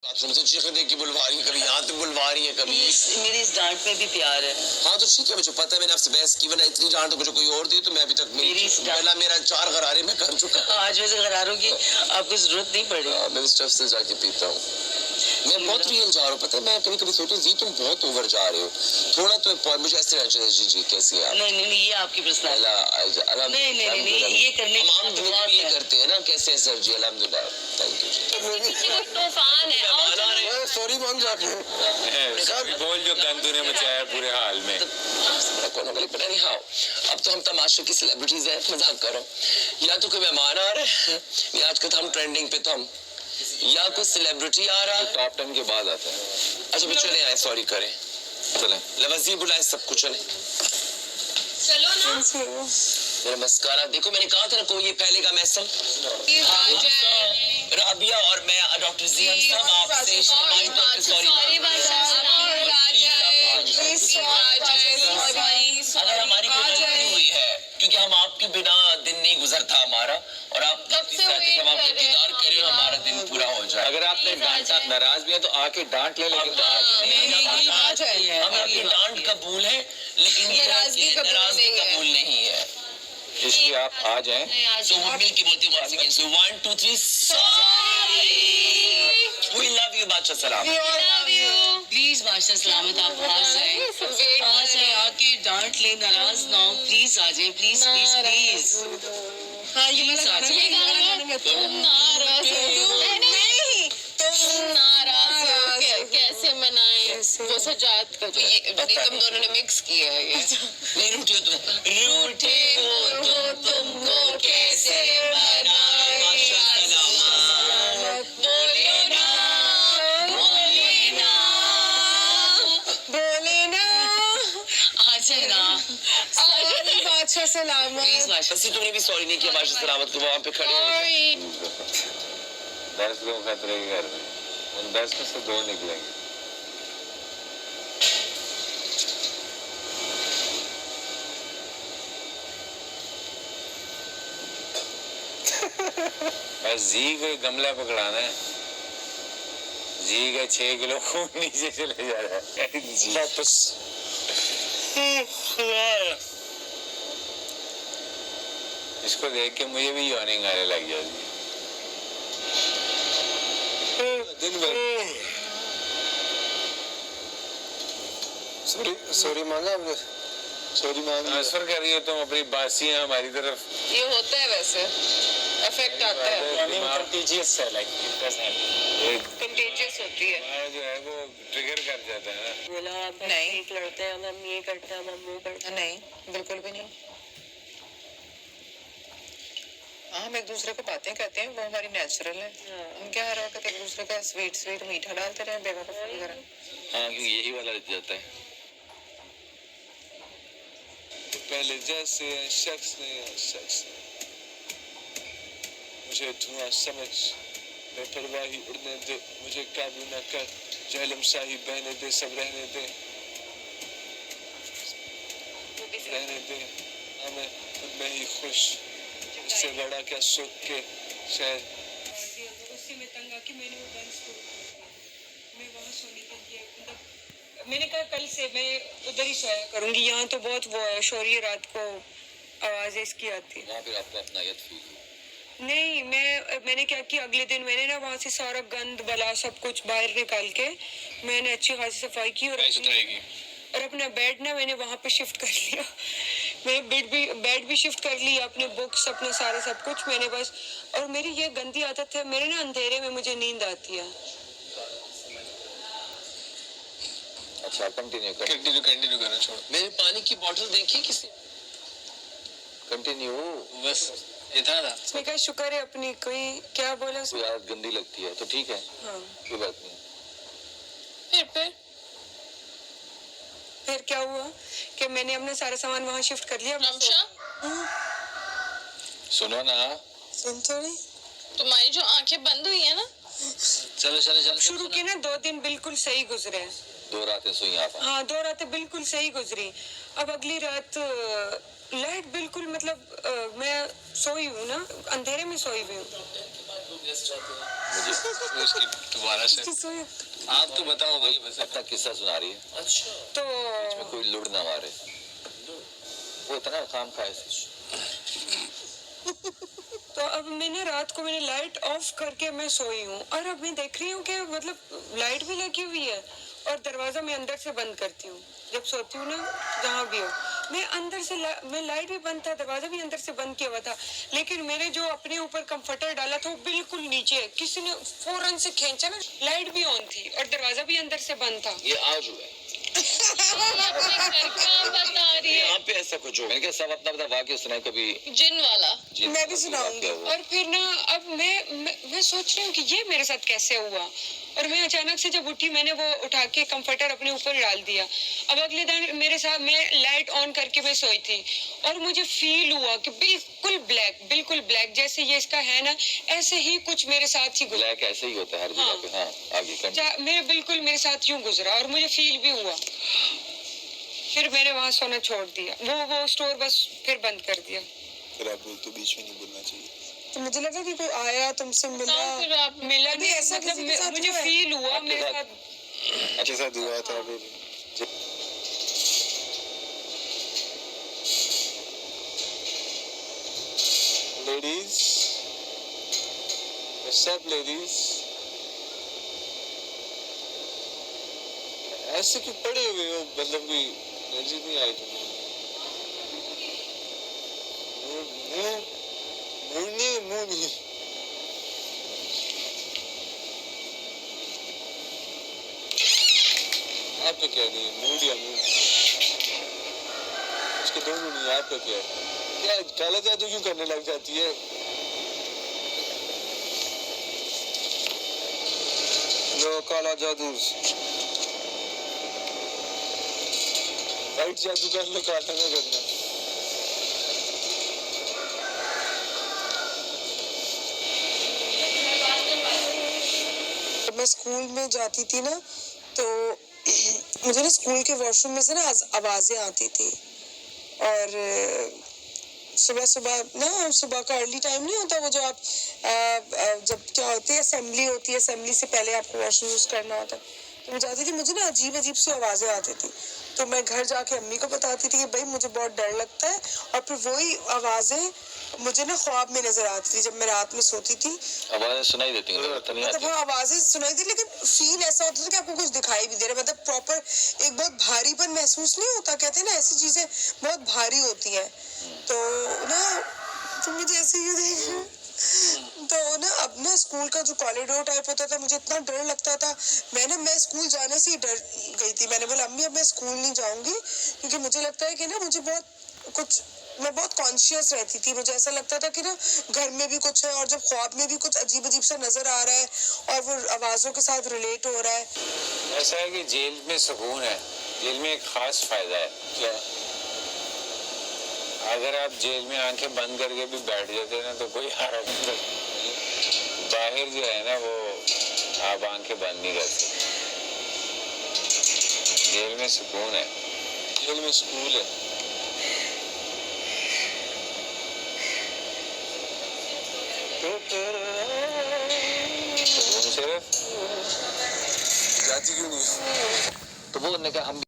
Bathroom से चीख देख के बुलवा रही है, कभी यहाँ तक बुलवा रही है, कभी मेरी इस डांट में भी प्यार है। हाँ तो ठीक है, मुझे पता है, मैंने आपसे बहस की, वरना इतनी डांट तो मुझे कोई और दे तो मैं अभी तक पहला मेरा 4 गरारे में कर चुका। आज वैसे गरारों की आपको जरूरत नहीं पड़ी। मैं स्टफ से जाके पीता हूँ। मैं बहुत रियल जा रहा हूँ, पता है, मैं कभी कभी सोचता हूँ जी तुम बहुत ओवर जा रहे हो थोड़ा, तो मुझे ऐसे रहना चाहिए जी जी कैसी आप। नहीं नहीं ये आपकी पर्सनैलिटी नहीं ये करने ये करते हैं ना कैसे सर जी, अल्हम्दुलिल्लाह, थैंक यू जी। तूफान है, सॉरी मान जाके सर बोल जो गंद तूने मचाया पूरे हाल में। हाँ अब तो हम तमाशे की सेलिब्रिटीज हैं, मजाक कर रहा हूँ। या तो कोई मेहमान आ रहा है, या आजकल हम ट्रेंडिंग पे, तो हम या कोई सेलिब्रिटी आ रहा है, टॉप 10 के बाद आता है। अच्छा फिर चले आए, सॉरी करें, चले लवजी बुलाए, सब कुछ चले चलो ना। मेरा मस्कारा देखो, मैंने कहा था ना कोई ये फैलेगा मैसम। राबिया और मैं डॉक्टर जी हम सब आपसे अगर हमारी कोई गलती हुई है, क्योंकि हम आपके बिना दिन नहीं गुजरता हमारा, और आप इंतजार करें हमारा दिन पूरा हो जाए। अगर आपने डांटा नाराज भी है तो आके डांट ले, लेकिन हम आपकी डांट कबूल है, लेकिन ये नाराजगी कबूल नहीं है, इसलिए आप आ जाएं। So वो मिल के बोलते हैं once again. So 1 2 3 sorry. We love you बादशाह सलाम। प्लीज बादशाह सलामत आप आ जाए आके डांट ले, नाराज ना हो, प्लीज आ जाए, प्लीज प्लीज प्लीज। हाँ ये प्लीज आ जाए। तुम नाराज कैसे मनाएं वो सजात का, तो ये तुम दोनों ने मिक्स किया है ये। नहीं रूठे हो तुमको कैसे मनाएं बादशाह सलाम। बोले ना आ जाए ना बादशाह सलामत। प्लीज बादशाह। बस तुमने भी सॉरी नहीं किया बादशाह सलामत को, वहाँ पे खड़े हो। 10 लोग खतरे के घर में, उन 10 में से 2 निकलेंगे। बस जी को गमला पकड़ाना है, जी का 6 किलो खून नीचे चले जा रहा है वापस। इसको देख के मुझे भी यॉर्निंग आने लग जाती है दिन भर। सॉरी मांगा आपने, सॉरी मांगा। ट्रांसफर कर रही हो तुम अपनी बासियां हमारी तरफ। ये होता है वैसे, इफेक्ट आता है, कंटेजियस है, लाइक कंटेजियस होती है, जो है वो ट्रिगर कर जाता है ना। बोला आप नहीं लड़ते हैं, हम ये करते हैं, हम वो करते हैं। नहीं बिल्कुल भी नहीं। हम एक दूसरे को बातें कहते हैं, वो हमारी नेचुरल है। हम क्या हर वक्त एक दूसरे का स्वीट स्वीट मीठा डालते रहे बेवकूफ वगैरह। हाँ क्योंकि यही वाला लग जाता है। तो पहले जैसे शख्स ने मुझे धुआं समझ, बेपरवाही उड़ने दे, मुझे काबू न कर, जहलम शाही बहने दे, सब रहने दे, हमें उनमें ही खुश, इससे बड़ा क्या सुख के शायद। उससे मैं तंग आके मैंने वो डांस शुरू कर दिया। मैं वहाँ सोने के लिए मतलब मैंने कहा कल से मैं उधर ही सोया करूँगी, यहाँ तो बहुत वो है शोर, रात को आवाज़ें इसकी आती है। वहाँ पे आपको अपनायत फील हुई? नहीं मैंने क्या किया, अगले दिन मैंने ना वहाँ से सारा गंद बला सब कुछ बाहर निकाल के मैंने अच्छी खासी सफाई की, और अपना बेड ना मैंने वहाँ पे शिफ्ट कर लिया। मैंने बेड भी शिफ्ट कर लिया, अपने बुक्स अपने सारे सब कुछ मैंने बस। और मेरी ये गंदी आदत है, मेरे ना अंधेरे में मुझे नींद आती है। अच्छा कंटिन्यू करना छोड़ो। मेरे पानी की बोतल देखी किसी, कंटिन्यू बस इतना था। उसने कहा शुक्र है अपनी, कोई क्या बोला उसने? यार गंदी लगती है तो ठीक है, हाँ कोई बात नहीं। फिर क्या हुआ कि मैंने अपना सारा सामान वहाँ शिफ्ट कर लिया। सुनो ना, सुन तो रही, तुम्हारी जो आंखें बंद हुई है ना, चलो शुरू के ना 2 दिन बिल्कुल सही गुजरे। 2 रातें सोई आप? हाँ 2 रातें बिल्कुल सही गुजरी। अब अगली रात लाइट बिल्कुल मतलब मैं सोई हूँ ना, अंधेरे में सोई हुई हूँ। मुझे उसकी दोबारा से आप तो बताओ भाई, बस अपना किस्सा सुना रही है। अच्छा तो इसमें कोई लुड़ ना मारे, वो इतना काम का है। तो अब मैंने रात को मैंने लाइट ऑफ करके मैं सोई हूँ और अब मैं देख रही हूँ कि मतलब लाइट भी लगी हुई है और दरवाजा मैं अंदर से बंद करती हूँ जब सोती हूँ ना, जहाँ भी हो मैं अंदर से मैं लाइट भी बंद था, दरवाजा भी अंदर से बंद किया हुआ था, लेकिन मैंने जो अपने ऊपर कंफर्टर डाला था वो बिल्कुल नीचे है, किसी ने फौरन से खींचा ना, लाइट भी ऑन थी और दरवाजा भी अंदर से बंद था। ये आज हुआ है बता रही है यहाँ पे ऐसा कुछ हो, मैंने कहा सब अपना अपना वाक्य सुनाए कभी। जिन वाला मैं भी सुनाऊंगी। और फिर ना अब मैं सोच रही हूँ कि ये मेरे साथ कैसे हुआ, और मैं अचानक से जब उठी मैंने वो उठा के कंफर्टर अपने ऊपर डाल दिया। अब अगले दिन मेरे साथ मैं लाइट ऑन करके मैं सोई थी और मुझे फील हुआ कि बिल्कुल ब्लैक जैसे ये इसका है ना, ऐसे ही कुछ मेरे साथ ही गुजरा। ब्लैक ऐसे ही होता है हर जगह पे। हाँ आगे कंटिन्यू। मेरे बिल्कुल मेरे साथ यूं गुजरा और मुझे फील भी हुआ। फिर मैंने वहां सोना छोड़ दिया, वो स्टोर बस फिर बंद कर दिया। फिर आप बोल तो बीच में नहीं बोलना चाहिए। तो मुझे लगा कि कोई आया तुमसे मिला नहीं, ऐसा मतलब मुझे फील हुआ मेरे साथ। अच्छे साथ हुआ था फिर। लेडीज, सब लेडीज ऐसे क्यों पड़े हुए हो, मतलब कोई एनर्जी नहीं आई तुम्हें? मुंह नहीं। आपका क्या नहीं है, मूड या मूड? उसके दोनों नहीं, आपका क्या है? क्या काला जादू क्यों करने लग जाती है? लो काला जादू, वाइट जादू कर लो, काला ना करना। मैं स्कूल में जाती थी ना, तो मुझे ना स्कूल के वॉशरूम में से ना आवाजें आती थी, और सुबह का अर्ली टाइम नहीं होता वो, जो आप जब क्या होती है असेंबली होती है, असेंबली से पहले आपको वॉशरूम यूज करना होता है, तो मैं जाती थी, मुझे ना अजीब सी आवाजें आती थी, तो मैं घर जाके अम्मी को बताती थी कि भाई मुझे बहुत डर लगता है, और फिर वही आवाजें मुझे ना ख्वाब में नजर आती थी जब मैं रात में सोती थी। आवाजें सुनाई देती हैं, मतलब हाँ आवाजें सुनाई थी, लेकिन फील ऐसा होता था कि आपको कुछ दिखाई भी दे रहा है, मतलब प्रॉपर एक बहुत भारीपन महसूस नहीं होता, कहते हैं ना ऐसी चीजें बहुत भारी होती हैं, तो ना तुम मुझे ऐसे ही देख, तो ना अब ना स्कूल का जो कॉरिडोर टाइप होता था, मुझे इतना डर लगता था, मैं स्कूल जाने से ही डर गई थी। मैंने बोला अम्मी अब मैं स्कूल नहीं जाऊंगी, क्योंकि मुझे लगता है कि ना मुझे मैं बहुत कॉन्शियस रहती थी, मुझे ऐसा लगता था कि ना घर में भी कुछ है, और जब ख्वाब में भी कुछ अजीब सा नजर आ रहा है और वो आवाजों के साथ रिलेट हो रहा है। ऐसा है कि जेल में सुकून है, जेल में एक खास फायदा है। क्या? अगर आप जेल में आंखें बंद करके भी बैठ जाते हैं ना, तो कोई हराम नहीं। बाहर जो है ना, वो आप आंखें बंद नहीं कर सकते। जेल में सुकून है, जेल में स्कूल है। सुकून सिर्फ जाती क्यों नहीं? तो वो उन्होंने कहा हम